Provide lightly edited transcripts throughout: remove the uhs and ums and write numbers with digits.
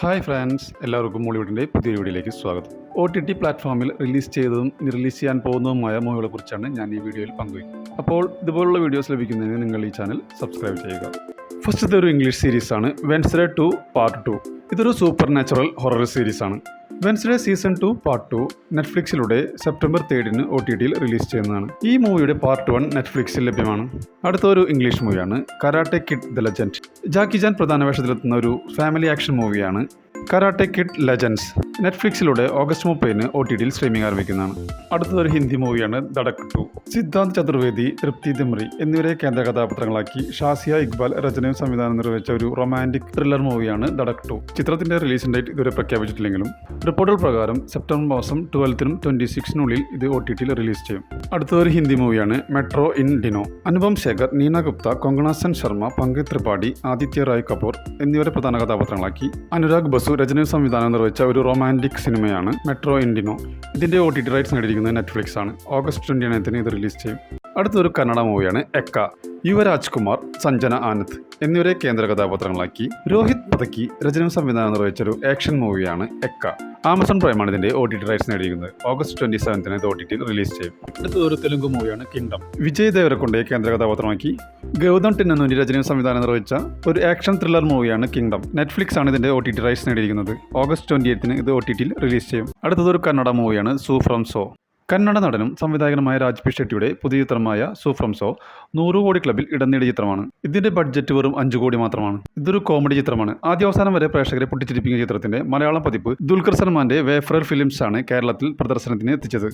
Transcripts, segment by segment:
Hi friends, എല്ലാവർക്കും മോളിവുഡിൻ്റെ പുതിയ വീഡിയോയിലേക്ക് സ്വാഗതം. OTT പ്ലാറ്റ്ഫോമിൽ റിലീസ് ചെയ്തതും റിലീസ് ചെയ്യാൻ പോകുന്നതുമായ മൂവികളെ കുറിച്ചാണ് ഞാൻ ഈ വീഡിയോയിൽ പങ്കുവയ്ക്കുന്നത്. അപ്പോൾ ഇതുപോലുള്ള വീഡിയോസ് ലഭിക്കുന്നതിന് നിങ്ങൾ ഈ ചാനൽ സബ്സ്ക്രൈബ് ചെയ്യുക. ഫസ്റ്റത്തെ ഒരു ഇംഗ്ലീഷ് സീരീസാണ് വെൻസ്ഡേ 2 പാർട്ട് 2. ഇതൊരു സൂപ്പർ നാച്ചുറൽ ഹൊറർ സീരീസാണ്. വെൻസ്ഡേ സീസൺ 2 പാർട്ട് 2 നെറ്റ്ഫ്ലിക്സിലൂടെ സെപ്റ്റംബർ 3 OTTയിൽ റിലീസ് ചെയ്യുന്നതാണ്. ഈ മൂവിയുടെ പാർട്ട് 1 നെറ്റ്ഫ്ലിക്സിൽ ലഭ്യമാണ്. അടുത്ത ഒരു ഇംഗ്ലീഷ് മൂവിയാണ് karate kid the legend. Jackie Chan പ്രധാന വേഷത്തിലെത്തുന്ന ഒരു ഫാമിലി ആക്ഷൻ മൂവിയാണ് കരാട്ടെ കിഡ് ലെജൻഡ്സ്. നെറ്റ്ഫ്ലിക്സിലൂടെ ഓഗസ്റ്റ് 30 OTTയിൽ സ്ട്രീമിംഗ് ആരംഭിക്കുന്നതാണ്. അടുത്തതൊരു ഹിന്ദി മൂവിയാണ് ധഡക് 2. സിദ്ധാന്ത് ചതുർവേദി, തൃപ്തി ദിമ്രി എന്നിവരെ കേന്ദ്ര കഥാപാത്രങ്ങളാക്കി ഷാസിയ ഇക്ബാൽ രചനയും സംവിധാനം നിർവഹിച്ച ഒരു റൊമാൻറ്റിക് ത്രില്ലർ മൂവിയാണ് ധഡക് 2. ചിത്രത്തിന്റെ റിലീസ് ഡേറ്റ് ഇതുവരെ പ്രഖ്യാപിച്ചിട്ടില്ലെങ്കിലും റിപ്പോർട്ടുകൾ പ്രകാരം സെപ്റ്റംബർ മാസം 12 26 ഇത് OTTയിൽ റിലീസ് ചെയ്യും. അടുത്തൊരു ഹിന്ദി മൂവിയാണ് മെട്രോ ഇൻ ഡിനോ. അനുപം ശേഖർ, നീന ഗുപ്ത, കൊങ്കണ സെൻ ശർമ്മ, പങ്കജ് ത്രിപാഠി, ആദിത്യ റായ് കപൂർ എന്നിവരെ പ്രധാന കഥാപാത്രങ്ങളാക്കി അനുരാഗ് ബസു രചനയും സംവിധാനം നിർവഹിച്ച ഒരു റൊമാൻറ്റിക് സിനിമയാണ് മെട്രോ ഇൻ ഡിനോ. ഇതിന്റെ OTT റൈറ്റ്സ് നേടിയിരിക്കുന്നത് നെറ്റ്ഫ്ലിക്സ് ആണ്. ഓഗസ്റ്റ് 29 ഇത് റിലീസ് ചെയ്യും. അടുത്തൊരു കന്നഡ മൂവിയാണ് എക്ക. യുവരാജ് കുമാർ, സഞ്ജന ആനന്ദ് എന്നിവരെ കേന്ദ്ര കഥാപാത്രങ്ങളാക്കി രോഹിത് പതക്കി രചനയും സംവിധാനം നിർവഹിച്ച ഒരു ആക്ഷൻ മൂവിയാണ് എക്ക. ആമസോൺ പ്രൈമാണ് ഇതിന്റെ OTT റൈറ്റ്സ് നേടിയിരിക്കുന്നത്. ഓഗസ്റ്റ് 27 ഇത് OTTയിൽ റിലീസ് ചെയ്യും. അടുത്തൊരു തെലുങ്ക് മൂവിയാണ് കിങ്ഡം. വിജയ് ദേവരക്കൊണ്ടയെ കേന്ദ്ര കഥാപാത്രമാക്കി ഗൗതം ടിന്നനൂരി രചനയും സംവിധാനം നിർവഹിച്ച ഒരു ആക്ഷൻ ത്രില്ലർ മൂവിയാണ് കിങ്ഡം. നെറ്റ്ഫ്ലിക്സ് ആണ് ഇതിന്റെ OTT റൈറ്റ്സ് നേടിയിരിക്കുന്നത്. ഓഗസ്റ്റ് 28 ഇത് OTTയിൽ റിലീസ് ചെയ്യും. അടുത്തതൊരു കന്നഡ മൂവിയാണ് സൂ ഫ്രം സോ. കന്നഡ നടനും സംവിധായകനുമായ രാജ് പി ഷെട്ടിയുടെ പുതിയ ചിത്രമായ സൂ ഫ്രം സോ 100 കോടി ക്ലബിൽ ഇടം നേടിയ ചിത്രമാണ്. ഇതിന്റെ ബഡ്ജറ്റ് വെറും 5 കോടി മാത്രമാണ്. ഇതൊരു കോമഡി ചിത്രമാണ്. ആദ്യാവസാനം വരെ പ്രേക്ഷകരെ പൊട്ടിച്ചിരിപ്പിക്കുന്ന ചിത്രത്തിന്റെ മലയാളം പതിപ്പ് ദുൽഖർ സൽമാന്റെ വേഫറർ ഫിലിംസ് ആണ് കേരളത്തിൽ പ്രദർശനത്തിന് എത്തിച്ചത്.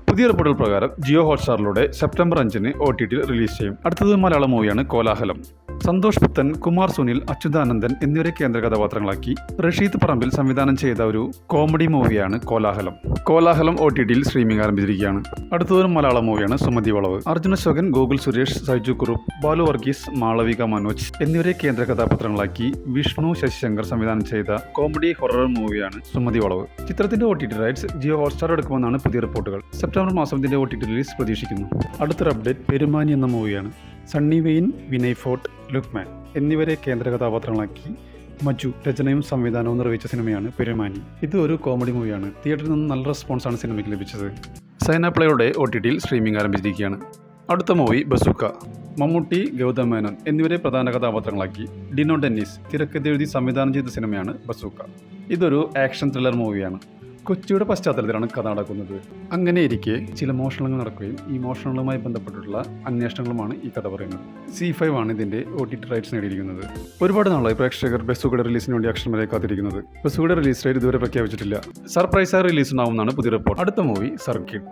പുതിയ റിപ്പോർട്ടുകൾ പ്രകാരം ജിയോ ഹോട്ട്സ്റ്റാറിലൂടെ സെപ്റ്റംബർ 5 OTTയിൽ റിലീസ് ചെയ്യും. അടുത്തത് മലയാളം മൂവിയാണ് കോലാഹലം. സന്തോഷ് പുത്തൻ, കുമാർ സുനിൽ, അച്യുതാനന്ദൻ എന്നിവരെ കേന്ദ്ര കഥാപാത്രങ്ങളാക്കി റഷീദ് പറമ്പിൽ സംവിധാനം ചെയ്ത ഒരു കോമഡി മൂവിയാണ് കോലാഹലം. കോലാഹലം OTTയിൽ സ്ട്രീമിംഗ് ആരംഭിച്ചിരിക്കുകയാണ്. അടുത്തതൊരു മലയാളം മൂവിയാണ് സുമതി വളവ്. അർജുന ശോകൻ, ഗോകുൽ സുരേഷ്, സൈജു കുറുപ്പ്, ബാലു വർഗീസ്, മാളവിക മനോജ് എന്നിവരെ കേന്ദ്ര കഥാപാത്രങ്ങളാക്കി വിഷ്ണു ശശിശങ്കർ സംവിധാനം ചെയ്ത കോമഡി ഹൊറർ മൂവിയാണ് സുമതി വളവ്. ചിത്രത്തിന്റെ OTT റൈറ്റ്സ് ജിയോ ഹോട്ട്സ്റ്റാർ എടുക്കുമെന്നാണ് പുതിയ റിപ്പോർട്ടുകൾ. സെപ്റ്റംബർ മാസം ഇതിന്റെ OTT റിലീസ് പ്രതീക്ഷിക്കുന്നു. അടുത്തൊരു അപ്ഡേറ്റ് പെരുമാനി എന്ന മൂവിയാണ്. സണ്ണി വെയിൻ, വിനയ് ഫോർട്ട്, ലുക്മാൻ എന്നിവരെ കേന്ദ്ര കഥാപാത്രങ്ങളാക്കി മജു രചനയും സംവിധാനവും നിർവഹിച്ച സിനിമയാണ് പെരുമാനി. ഇത് ഒരു കോമഡി മൂവിയാണ്. തിയേറ്ററിൽ നിന്ന് നല്ല റെസ്പോൺസാണ് സിനിമയ്ക്ക് ലഭിച്ചത്. സൈന പ്ലേയുടെ OTTയിൽ സ്ട്രീമിംഗ് ആരംഭിച്ചിരിക്കുകയാണ്. അടുത്ത മൂവി ബസൂക്ക. മമ്മൂട്ടി, ഗൗതം മേനോൻ എന്നിവരെ പ്രധാന കഥാപാത്രങ്ങളാക്കി ഡിനോ ഡെന്നിസ് തിരക്കഥെഴുതി സംവിധാനം ചെയ്ത സിനിമയാണ് ബസൂക്ക. ഇതൊരു ആക്ഷൻ ത്രില്ലർ മൂവിയാണ്. കൊച്ചിയുടെ പശ്ചാത്തലത്തിലാണ് കഥ നടക്കുന്നത്. അങ്ങനെ ഇരിക്കെ ചില മോഷണങ്ങൾ നടക്കുകയും ഈ മോഷണങ്ങളുമായി ബന്ധപ്പെട്ടിട്ടുള്ള അന്വേഷണങ്ങളുമാണ് ഈ കഥ പറയുന്നത്. C5 ആണ് ഇതിന്റെ OTT റൈറ്റ്സ് നേടിയിരിക്കുന്നത്. ഒരുപാട് നാളായി പ്രേക്ഷകർ ബസൂക്കയുടെ റിലീസിന് വേണ്ടി അക്ഷരം വരെ കാത്തിരിക്കുന്നത്. ബസൂക്കയുടെ റിലീസ് ഡേറ്റ് ഇതുവരെ പ്രഖ്യാപിച്ചിട്ടില്ല. സർപ്രൈസായി റിലീസ് ഉണ്ടാവുമെന്നാണ് പുതിയ റിപ്പോർട്ട്. അടുത്ത മൂവി സർക്കിഡ്.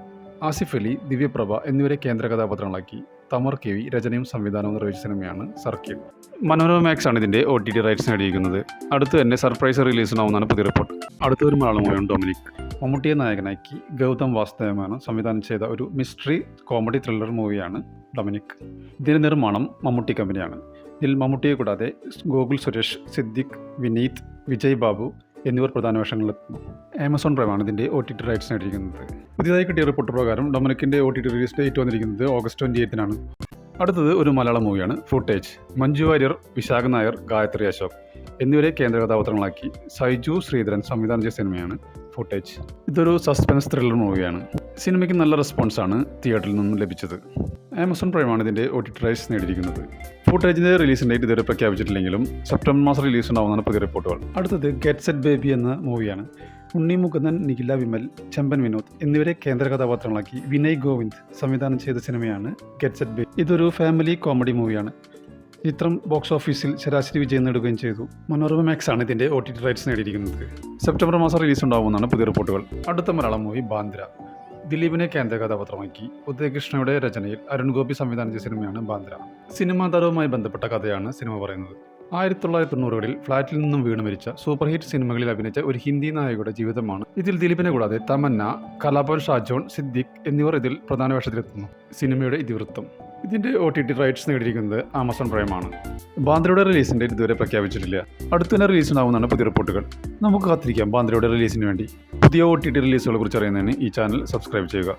ആസിഫ് അലി, ദിവ്യപ്രഭ എന്നിവരെ കേന്ദ്ര കഥാപാത്രങ്ങളാക്കി തമർ KV രചനയും സംവിധാനവും നിർവഹിച്ച സിനിമയാണ് സർക്കിഡ്. മനോരമ മാക്സ് ആണ് ഇതിന്റെ OTT റൈറ്റ്സ് നേടിയിരിക്കുന്നത്. അടുത്ത് തന്നെ സർപ്രൈസ് റിലീസ് ഉണ്ടാവുമെന്നാണ് പുതിയ റിപ്പോർട്ട്. അടുത്തൊരു മലയാളം മൂവിയാണ് ഡൊമിനിക്. മമ്മൂട്ടിയെ നായകനാക്കി ഗൗതം വാസുദേവനാണ് സംവിധാനം ചെയ്ത ഒരു മിസ്റ്ററി കോമഡി ത്രില്ലർ മൂവിയാണ് ഡൊമിനിക്. ഇതിന്റെ നിർമ്മാണം മമ്മൂട്ടി കമ്പനിയാണ്. ഇതിൽ മമ്മൂട്ടിയെ കൂടാതെ ഗോകുൽ സുരേഷ്, സിദ്ദിഖ്, വിനീത്, വിജയ് ബാബു എന്നിവർ പ്രധാന വേഷങ്ങളിലെത്തുന്നു. ആമസോൺ പ്രൈമാണ് ഇതിന്റെ OTT റൈറ്റ്സ് നേടിയിരിക്കുന്നത്. പുതിയതായി കിട്ടിയ റിപ്പോർട്ട് പ്രകാരം ഡൊമിനിക്കിന്റെ OTT റിലീസ് ഡേറ്റ് വന്നിരിക്കുന്നത് ഓഗസ്റ്റ് 28 അടുത്തത് ഒരു മലയാളം മൂവിയാണ് ഫുട്ടേജ്. മഞ്ജു വാര്യർ, വിശാഖ് നായർ, ഗായത്രി അശോക് എന്നിവരെ കേന്ദ്ര കഥാപാത്രങ്ങളാക്കി സൈജു ശ്രീധരൻ സംവിധാനം ചെയ്ത സിനിമയാണ് ഫുട്ടേജ്. ഇതൊരു സസ്പെൻസ് ത്രില്ലർ മൂവിയാണ്. സിനിമയ്ക്ക് നല്ല റെസ്പോൺസാണ് തിയേറ്ററിൽ നിന്നും ലഭിച്ചത്. ആമസോൺ പ്രൈമാണ് ഇതിന്റെ OTT റൈറ്റ്സ് നേടിയിരിക്കുന്നത്. ഫുട്ടേജിന്റെ റിലീസ് ഡേറ്റ് ഇതുവരെ പ്രഖ്യാപിച്ചിട്ടില്ലെങ്കിലും സെപ്റ്റംബർ മാസം റിലീസ് ഉണ്ടാവുന്നതാണ് പുതിയ റിപ്പോർട്ടുകൾ. അടുത്തത് ഗെറ്റ് സെറ്റ് ബേബി എന്ന മൂവിയാണ്. ഉണ്ണി മുകുന്ദൻ, നിഖില വിമൽ, ചെമ്പൻ വിനോദ് എന്നിവരെ കേന്ദ്ര കഥാപാത്രങ്ങളാക്കി വിനയ് ഗോവിന്ദ് സംവിധാനം ചെയ്ത സിനിമയാണ് ഗെറ്റ് സെറ്റ് ബേബി. ഇതൊരു ഫാമിലി കോമഡി മൂവിയാണ്. ചിത്രം ബോക്സ് ഓഫീസിൽ ശരാശരി വിജയം നേടുകയും ചെയ്തു. മനോരമ മാക്സ് ആണ് ഇതിന്റെ OTT റൈറ്റ്സ് നേടിയിരിക്കുന്നത്. സെപ്റ്റംബർ മാസം റിലീസ് ഉണ്ടാവുമെന്നാണ് പുതിയ റിപ്പോർട്ടുകൾ. അടുത്ത മലയാളം മൂവി ബാന്ദ്ര. ദിലീപിനെ കേന്ദ്ര കഥാപാത്രമാക്കി ഉദയകൃഷ്ണയുടെ രചനയിൽ അരുൺ ഗോപി സംവിധാനം ചെയ്ത സിനിമയാണ് ബാന്ദ്ര. സിനിമാ താരവുമായി ബന്ധപ്പെട്ട കഥയാണ് സിനിമ പറയുന്നത്. 1990കളിൽ ഫ്ളാറ്റിൽ നിന്നും വീണ് മരിച്ച സൂപ്പർ ഹിറ്റ് സിനിമകളിൽ അഭിനയിച്ച ഒരു ഹിന്ദി നായകയുടെ ജീവിതമാണ്. ഇതിൽ ദിലീപിനെ കൂടാതെ തമന്ന, കലാഭവൻ ഷാജോൺ, സിദ്ദിഖ് എന്നിവർ ഇതിൽ പ്രധാന വേഷത്തിലെത്തുന്നു. സിനിമയുടെ ഇതിവൃത്തം. ഇതിന്റെ OTT റൈറ്റ്സ് നേടിയിരിക്കുന്നത് ആമസോൺ പ്രൈമാണ്. ബാന്ദ്രയുടെ റിലീസിന്റെ ഇതുവരെ പ്രഖ്യാപിച്ചിട്ടില്ല. അടുത്ത് തന്നെ റിലീസ് ഉണ്ടാവുന്നതാണ് പുതിയ റിപ്പോർട്ടുകൾ. നമുക്ക് കാത്തിരിക്കാം ബാന്ദ്രയുടെ റിലീസിന് വേണ്ടി. പുതിയ OTT റിലീസുകളെ കുറിച്ച് അറിയുന്നതിന് ഈ ചാനൽ സബ്സ്ക്രൈബ് ചെയ്യുക.